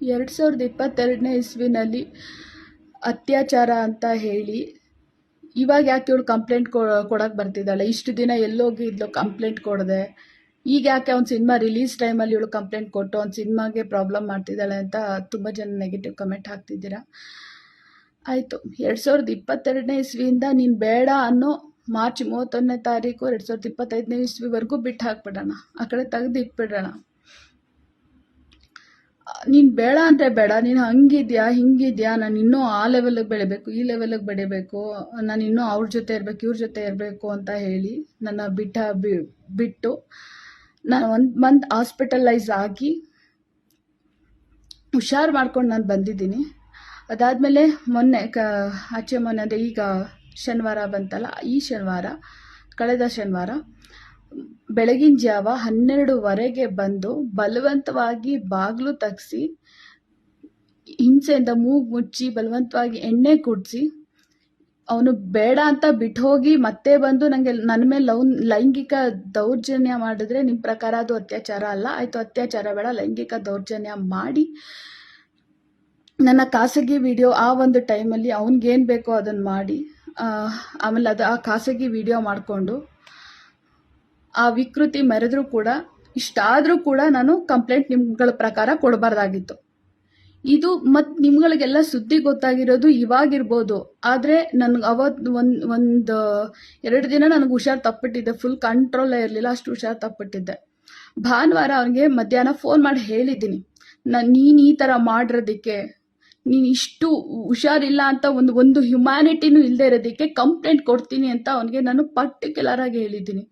2022ನೇ ಇಸ್ವಿನಲ್ಲಿ ಅತ್ಯಾಚಾರ ಅಂತ ಹೇಳಿ ಇವಾಗ ಯಾಕೆ ಇವಳು ಕಂಪ್ಲೇಂಟ್ ಕೊಡೋಕ್ಕೆ ಬರ್ತಿದ್ದಾಳೆ? ಇಷ್ಟು ದಿನ ಎಲ್ಲೋಗಿದ್ಲು ಕಂಪ್ಲೇಂಟ್ ಕೊಡದೆ? ಈಗ ಯಾಕೆ ಒಂದು ಸಿನಿಮಾ ರಿಲೀಸ್ ಟೈಮಲ್ಲಿ ಇವಳು ಕಂಪ್ಲೇಂಟ್ ಕೊಟ್ಟು ಒಂದು ಸಿನಿಮಾಗೆ ಪ್ರಾಬ್ಲಮ್ ಮಾಡ್ತಿದ್ದಾಳೆ ಅಂತ ತುಂಬ ಜನ ನೆಗೆಟಿವ್ ಕಮೆಂಟ್ ಹಾಕ್ತಿದ್ದೀರಾ. ಆಯಿತು, 2022ನೇ ಇಸ್ವಿಯಿಂದ ನೀನು ಬೇಡ ಅನ್ನೋ ಮಾರ್ಚ್ 31ನೇ ತಾರೀಕು 2025ನೇ ಇಸ್ವಿವರೆಗೂ ಬಿಟ್ಟು ಹಾಕ್ಬಿಡೋಣ, ಆ ಕಡೆ ತೆಗೆದು ಇಟ್ಬಿಡೋಣ. ನೀನು ಬೇಡ ಅಂದರೆ ಬೇಡ, ನೀನು ಹಂಗಿದ್ಯಾ ಹಿಂಗಿದ್ಯಾ, ನಾನು ಇನ್ನೂ ಆ ಲೆವೆಲಿಗೆ ಬೆಳಿಬೇಕು, ಈ ಲೆವೆಲಿಗೆ ಬೆಳಿಬೇಕು, ನಾನು ಇನ್ನೂ ಅವ್ರ ಜೊತೆ ಇರಬೇಕು, ಇವ್ರ ಜೊತೆ ಇರಬೇಕು ಅಂತ ಹೇಳಿ ನನ್ನ ಬಿಟ್ಟು ನಾನು 1 ಮಂತ್ ಹಾಸ್ಪಿಟಲೈಸ್ ಆಗಿ ಹುಷಾರು ಮಾಡ್ಕೊಂಡು ನಾನು ಬಂದಿದ್ದೀನಿ. ಅದಾದಮೇಲೆ ಮೊನ್ನೆ ಅಂದರೆ ಈಗ ಶನಿವಾರ ಬಂತಲ್ಲ, ಈ ಶನಿವಾರ, ಕಳೆದ ಶನಿವಾರ ಬೆಳಗಿನ ಜಾವ 12:15ಗೆ ಬಂದು ಬಲವಂತವಾಗಿ ಬಾಗಿಲು ತಗ್ಸಿ ಹಿಂಸೆಯಿಂದ ಮೂಗು ಮುಚ್ಚಿ ಬಲವಂತವಾಗಿ ಎಣ್ಣೆ ಕುಡಿಸಿ ಅವನು ಬೇಡ ಅಂತ ಬಿಟ್ಟು ಹೋಗಿ ಮತ್ತೆ ಬಂದು ನನ್ನ ಮೇಲೆ ಲೈಂಗಿಕ ದೌರ್ಜನ್ಯ ಮಾಡಿದ್ರೆ ನಿಮ್ಮ ಪ್ರಕಾರ ಅದು ಅತ್ಯಾಚಾರ ಅಲ್ಲ. ಆಯಿತು, ಅತ್ಯಾಚಾರ ಬೇಡ, ಲೈಂಗಿಕ ದೌರ್ಜನ್ಯ ಮಾಡಿ ನನ್ನ ಖಾಸಗಿ ವಿಡಿಯೋ ಆ ಒಂದು ಟೈಮಲ್ಲಿ ಅವನಿಗೇನು ಬೇಕೋ ಅದನ್ನು ಮಾಡಿ ಆಮೇಲೆ ಆ ಖಾಸಗಿ ವಿಡಿಯೋ ಮಾಡಿಕೊಂಡು ಆ ವಿಕೃತಿ ಮೆರೆದ್ರೂ ಕೂಡ, ಇಷ್ಟಾದರೂ ಕೂಡ ನಾನು ಕಂಪ್ಲೇಂಟ್ ನಿಮ್ಗಳ ಪ್ರಕಾರ ಕೊಡಬಾರ್ದಾಗಿತ್ತು. ಇದು ಮತ್ತು ನಿಮ್ಗಳಿಗೆಲ್ಲ ಸುದ್ದಿ ಗೊತ್ತಾಗಿರೋದು ಇವಾಗಿರ್ಬೋದು, ಆದರೆ ನನಗೆ ಅವತ್ತು ಒಂದು 2 ದಿನ ನನಗೆ ಹುಷಾರು ತಪ್ಪಿಟ್ಟಿದ್ದೆ, ಫುಲ್ ಕಂಟ್ರೋಲೇ ಇರಲಿಲ್ಲ, ಅಷ್ಟು ಹುಷಾರು ತಪ್ಪಿಟ್ಟಿದ್ದೆ. ಭಾನುವಾರ ಅವನಿಗೆ ಮಧ್ಯಾಹ್ನ ಫೋನ್ ಮಾಡಿ ಹೇಳಿದ್ದೀನಿ, ನೀನು ಈ ಥರ ಮಾಡಿರೋದಕ್ಕೆ, ನೀನು ಇಷ್ಟು ಹುಷಾರಿಲ್ಲ ಅಂತ ಒಂದು ಹ್ಯುಮ್ಯಾನಿಟಿನೂ ಇಲ್ಲದೆ ಇರೋದಕ್ಕೆ ಕಂಪ್ಲೇಂಟ್ ಕೊಡ್ತೀನಿ ಅಂತ ಅವನಿಗೆ ನಾನು ಪರ್ಟಿಕ್ಯುಲರಾಗಿ ಹೇಳಿದ್ದೀನಿ.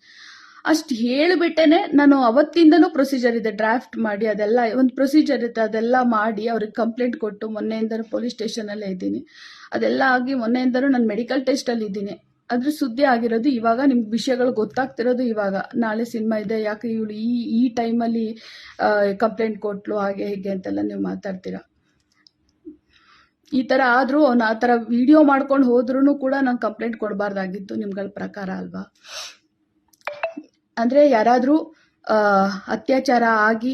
ಅಷ್ಟು ಹೇಳಿಬಿಟ್ಟೇ ನಾನು ಅವತ್ತಿಂದನೂ ಪ್ರೊಸೀಜರ್ ಇದೆ, ಡ್ರಾಫ್ಟ್ ಮಾಡಿ ಅದೆಲ್ಲ ಒಂದು ಪ್ರೊಸೀಜರ್ ಇರುತ್ತೆ, ಅದೆಲ್ಲ ಮಾಡಿ ಅವ್ರಿಗೆ ಕಂಪ್ಲೇಂಟ್ ಕೊಟ್ಟು ಮೊನ್ನೆಯಿಂದನೂ ಪೊಲೀಸ್ ಸ್ಟೇಷನಲ್ಲೇ ಇದ್ದೀನಿ. ಅದೆಲ್ಲ ಆಗಿ ಮೊನ್ನೆಯಿಂದನೂ ನಾನು ಮೆಡಿಕಲ್ ಟೆಸ್ಟಲ್ಲಿ ಇದ್ದೀನಿ. ಅದ್ರ ಸುದ್ದಿ ಆಗಿರೋದು ಇವಾಗ, ನಿಮ್ಗೆ ವಿಷಯಗಳು ಗೊತ್ತಾಗ್ತಿರೋದು ಇವಾಗ. ನಾಳೆ ಸಿನಿಮಾ ಇದೆ, ಯಾಕೆ ಇವಳು ಈ ಟೈಮಲ್ಲಿ ಕಂಪ್ಲೇಂಟ್ ಕೊಟ್ಲು, ಹಾಗೆ ಹೀಗೆ ಅಂತೆಲ್ಲ ನೀವು ಮಾತಾಡ್ತೀರಾ. ಈ ಥರ ಆದರೂ ಅವನು ಆ ಥರ ವಿಡಿಯೋ ಮಾಡ್ಕೊಂಡು ಹೋದ್ರೂ ಕೂಡ ನಾನು ಕಂಪ್ಲೇಂಟ್ ಕೊಡಬಾರ್ದಾಗಿತ್ತು ನಿಮ್ಗಳ ಪ್ರಕಾರ ಅಲ್ವಾ? ಅಂದರೆ ಯಾರಾದರೂ ಅತ್ಯಾಚಾರ ಆಗಿ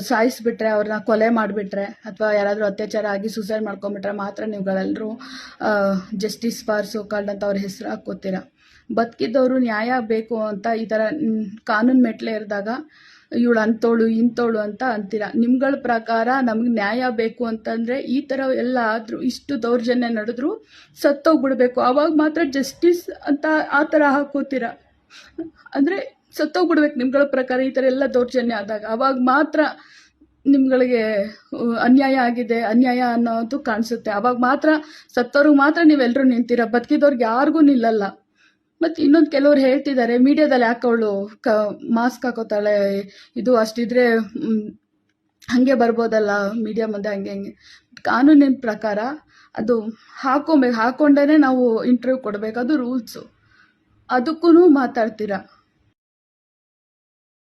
ಸಾಯಿಸಿಬಿಟ್ರೆ, ಅವ್ರನ್ನ ಕೊಲೆ ಮಾಡಿಬಿಟ್ರೆ, ಅಥವಾ ಯಾರಾದರೂ ಅತ್ಯಾಚಾರ ಆಗಿ ಸೂಸೈಡ್ ಮಾಡ್ಕೊಂಬಿಟ್ರೆ ಮಾತ್ರ ನೀವುಗಳೆಲ್ಲರೂ ಜಸ್ಟಿಸ್ ಫಾರ್ ಸೋಕಾಲ್ಡ್ ಅಂತ ಅವ್ರ ಹೆಸರು ಹಾಕ್ಕೋತೀರ. ಬದುಕಿದ್ದವರು ನ್ಯಾಯ ಬೇಕು ಅಂತ ಈ ಥರ ಕಾನೂನು ಮೆಟ್ಲೆ ಇರಿದಾಗ ಇವಳು ಅಂಥೋಳು ಇಂಥೋಳು ಅಂತ ಅಂತೀರ. ನಿಮ್ಗಳ ಪ್ರಕಾರ ನಮಗೆ ನ್ಯಾಯ ಬೇಕು ಅಂತಂದರೆ ಈ ಥರ ಎಲ್ಲ ಆದರೂ, ಇಷ್ಟು ದೌರ್ಜನ್ಯ ನಡೆದ್ರೂ ಸತ್ತೋಗ್ಬಿಡ್ಬೇಕು, ಆವಾಗ ಮಾತ್ರ ಜಸ್ಟಿಸ್ ಅಂತ ಆ ಥರ ಹಾಕೋತೀರ. ಅಂದರೆ ಸತ್ತೋಗ್ಬಿಡ್ಬೇಕು ನಿಮ್ಗಳ ಪ್ರಕಾರ ಈ ಥರ ಎಲ್ಲ ದೌರ್ಜನ್ಯ ಆದಾಗ, ಆವಾಗ ಮಾತ್ರ ನಿಮ್ಗಳಿಗೆ ಅನ್ಯಾಯ ಆಗಿದೆ, ಅನ್ಯಾಯ ಅನ್ನೋದು ಕಾಣಿಸುತ್ತೆ. ಆವಾಗ ಮಾತ್ರ ಸತ್ತವ್ರಿಗೆ ಮಾತ್ರ ನೀವೆಲ್ಲರೂ ನಿಂತೀರ, ಬದುಕಿದವ್ರಿಗೆ ಯಾರಿಗೂ ನಿಲ್ಲಲ್ಲ. ಮತ್ತು ಇನ್ನೊಂದು ಕೆಲವ್ರು ಹೇಳ್ತಿದ್ದಾರೆ, ಮೀಡಿಯಾದಲ್ಲಿ ಯಾಕೆ ಅವಳು ಮಾಸ್ಕ್ ಹಾಕೋತಾಳೆ, ಇದು ಅಷ್ಟಿದ್ರೆ ಹಾಗೆ ಬರ್ಬೋದಲ್ಲ ಮೀಡಿಯಾ ಮುಂದೆ, ಹಂಗೆ ಕಾನೂನಿನ ಪ್ರಕಾರ ಅದು ಹಾಕೊಂಡೇ ನಾವು ಇಂಟರ್ವ್ಯೂ ಕೊಡಬೇಕು, ಅದು ರೂಲ್ಸು. ಅದಕ್ಕೂ ಮಾತಾಡ್ತೀರಾ.